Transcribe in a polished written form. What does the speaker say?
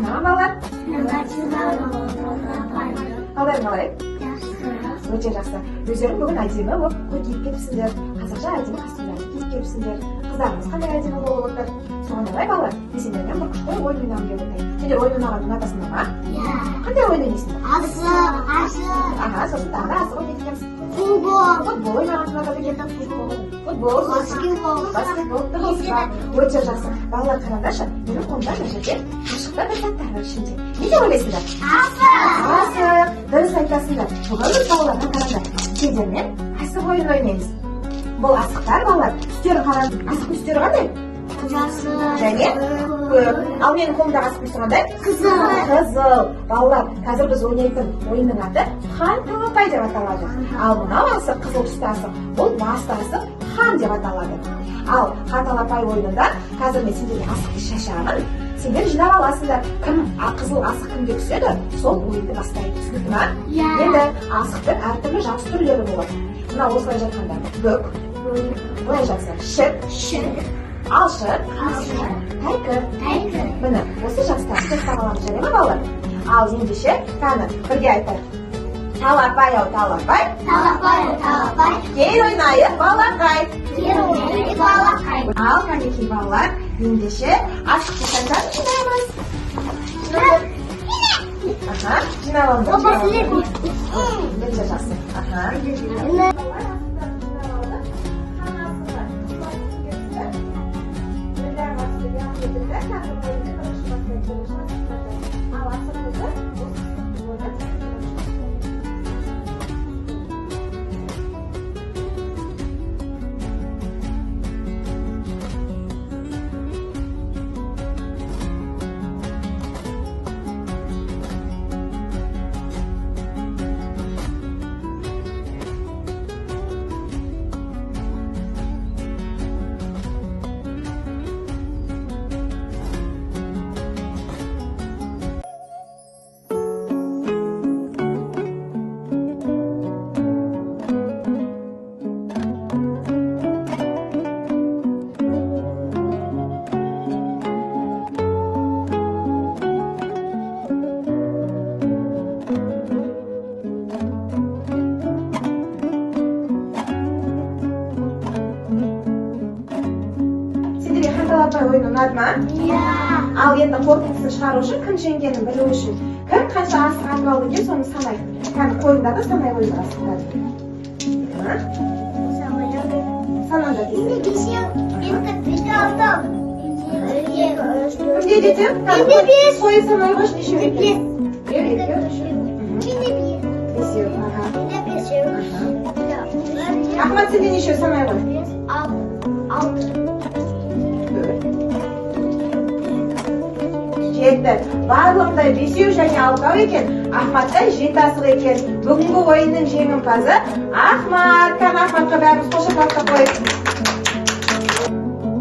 Tamam ballar. Қалдарың қалай? Өте жақсы. Өздерің бүгін әдемі болып қой киіп кетіпсіңдер. Қазақша әдемі костюмдарды киіп келіпсіңдер. Қыздарыңыз қандай әдемі болып отыр. Соған орай балалар, мен сендермен бір күшті ойын ойнағым келіп отыр. Сендер ойын ойнағанды ұнатасыңдар ма? Иә. Қандай ойын ойнайсыңдар? Асық. Аха, сосын тағы да асық ойнайды екенсің. Футбол ойнағанды ұнатады екенсің. Футбол, баскетбол, өте жақсы. Балалар қараңдаршы, менің қолымда мына жерде қашықта бір заттар бар ішінде. Не деп ойлайсыңдар? Асық. Дұрыс айтасыңдар. Бүгін балаларға қараңдар. Сендермен асық ойын ойнаймыз. Бұл асықтар балалар, үстері қараңдар. Асықтың үстері қандай? Және көк. Ал менің қолымдағы асықтың үсті қандай? Қызыл. Балалар, қазір біз ойнайтын ойынның аты хан талапай деп аталады. Ал мынау асық, қызыл түсті асық, бұл басты асық хан деп аталады. Ал хан талапай ойынында қазір мен сендерге асықты шашамын. Сендер жинап аласыңдар. Кім қызыл асық кімге түседі, сол ойынды бастайды. Түсінікті ма? Енді асықтың әртүрлі жақсы түрлері болады. Мына осылай жатқанда бүк, былай жатса шік, алшық, тайкы. Міне осы жастарды тестап аламыз, жарай ма балалар? Ал ендеше кәні бірге айтайық. Талапай-ау талапай, кел ойнайық балақай. Ал кәнекей балалар, ендеше асықты сандарды жинаймыз. Аха, жинап алыңдар. Өте жақсы. Аха. Ойын ұнады ма? Иә. Ал енді қорытындысын шығару үшін, кім жеңгенін білу үшін, кім қанша асық атып алды екен, соны санайық. Кәні қойындарды санай қойды асықтарды. Санаңда дейсің. Кімде детем? Қойы санай қойшы, нешеу екен? Бесеу. Ахмат, сенде нешеу санай қой? 7. Барлығында 5 және 6 екен. Ахматта 7 асық екен. Бүгінгі ойынның жеңімпазы Ахмат. Ахматқа бәріміз қошақаттап қойып.